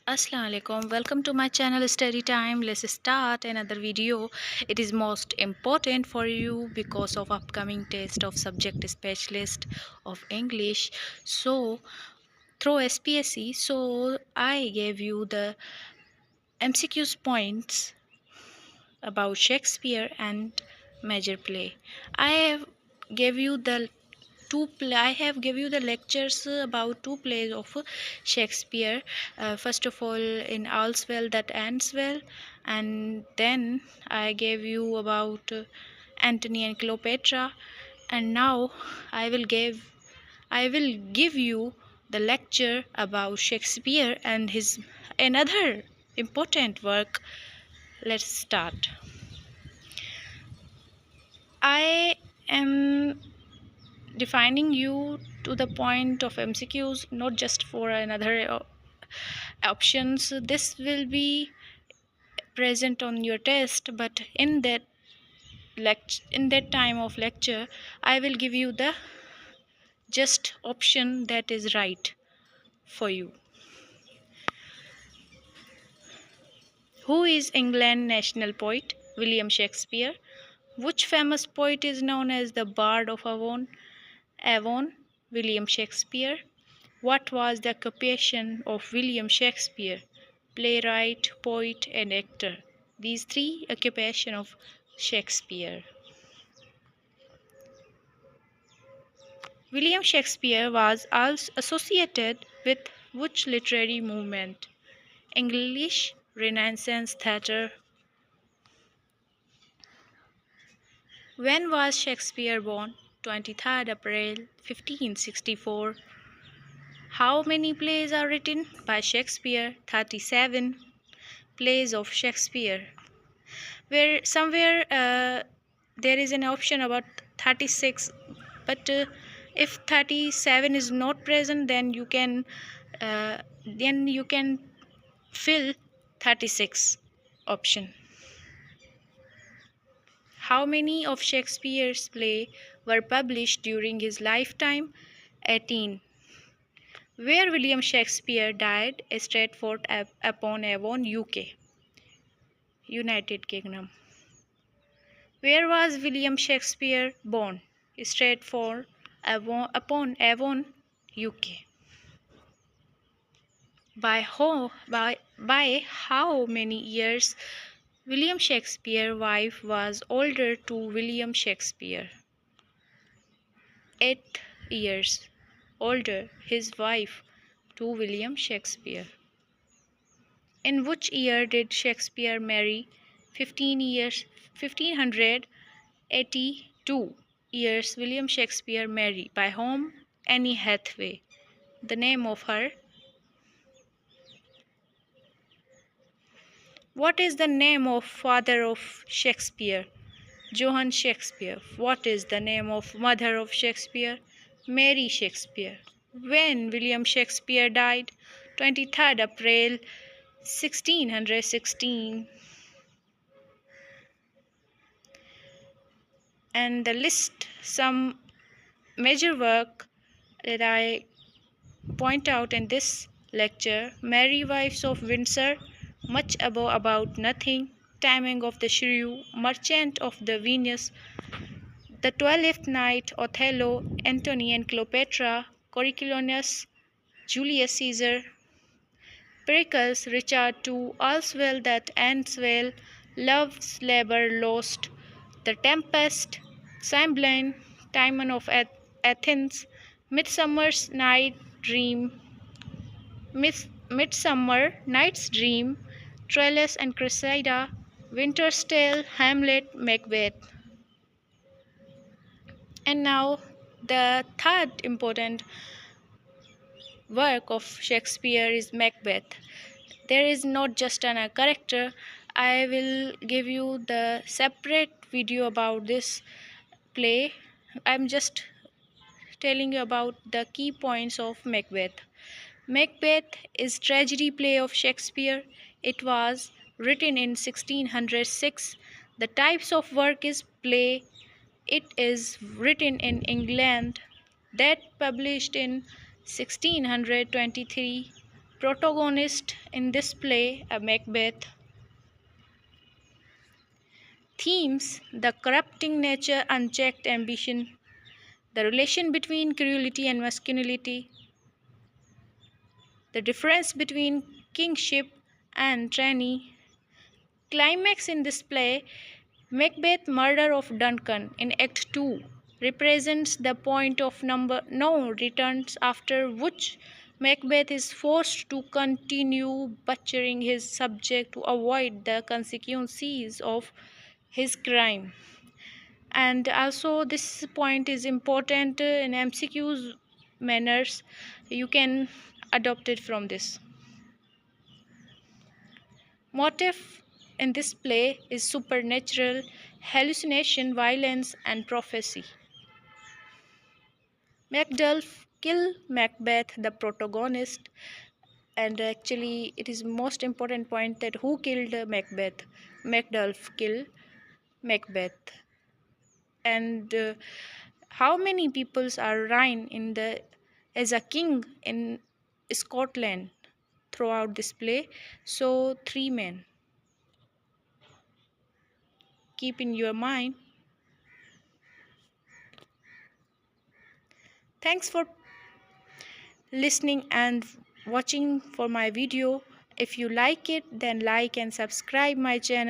Assalamu alaikum. Welcome to my channel Study Time. Let's start another video. It is most important for you because of upcoming test of subject specialist of English. So through SPSC, so I gave you the MCQs points about Shakespeare and major play. I have gave you the I have give you the lectures about two plays of Shakespeare. First of all, in All's Well That Ends Well, and then I gave you about Antony and Cleopatra, and now I will give you the lecture about Shakespeare and his another important work. Let's start. I am defining you to the point of MCQs, not just for another options. This will be present on your test, but in that time of lecture, I will give you the just option that is right for you. Who is England national poet? William Shakespeare. Which famous poet is known as the Bard of Avon? William Shakespeare. What was the occupation of William Shakespeare? Playwright, poet, and actor. These three occupations of Shakespeare. William Shakespeare was also associated with which literary movement? English Renaissance theatre. When was Shakespeare born? 23rd April 1564. How many plays are written by Shakespeare? 37 plays of Shakespeare. Where somewhere there is an option about 36, but if 37 is not present, then you can fill 36 option. How many of Shakespeare's plays were published during his lifetime? 18. Where William Shakespeare died? Stratford upon Avon, UK, United Kingdom. Where was William Shakespeare born? Stratford upon Avon, UK. By how many years William Shakespeare's wife was older to William Shakespeare? 8 years older his wife to William Shakespeare. In which year did Shakespeare marry? 1582 years William Shakespeare married. By whom? Anne Hathaway. The name of her. What is the name of father of Shakespeare? Johann Shakespeare. What is the name of mother of Shakespeare? Mary Shakespeare. When William Shakespeare died? 23rd April 1616. And the list some major work that I point out in this lecture: Merry Wives of Windsor, Much Ado About Nothing, Taming of the Shrew, Merchant of the Venus, The 12th Night, Othello, Antony and Cleopatra, Coriolanus, Julius Caesar, Pericles, Richard II, All's Well That Ends Well, Love's Labour Lost, The Tempest, Cymbeline, Timon of Athens, Midsummer's Night Dream, Midsummer Night's Dream, Troilus and Cressida, Winter's Tale, Hamlet, Macbeth. And now the third important work of Shakespeare is Macbeth. There is not just a character. I will give you the separate video about this play. I'm just telling you about the key points of Macbeth. Macbeth is tragedy play of Shakespeare. It was written in 1606. The types of work is play. It is written in England. That published in 1623. Protagonist in this play, a Macbeth. Themes: the corrupting nature, unchecked ambition, the relation between cruelty and masculinity, the difference between kingship and tyranny. Climax in this play, Macbeth murder of Duncan in Act 2 represents the point of no returns after which Macbeth is forced to continue butchering his subject to avoid the consequences of his crime. And also this point is important in MCQ's manners. You can adopt it from this. Motif in this play is supernatural, hallucination, violence, and prophecy. Macduff kill Macbeth, the protagonist, and actually it is most important point that who killed Macbeth. Macduff kill Macbeth, and how many peoples are reigned in the as a king in Scotland throughout this play? So 3 men. Keep in your mind. Thanks for listening and watching for my video. If you like it, then like and subscribe my channel.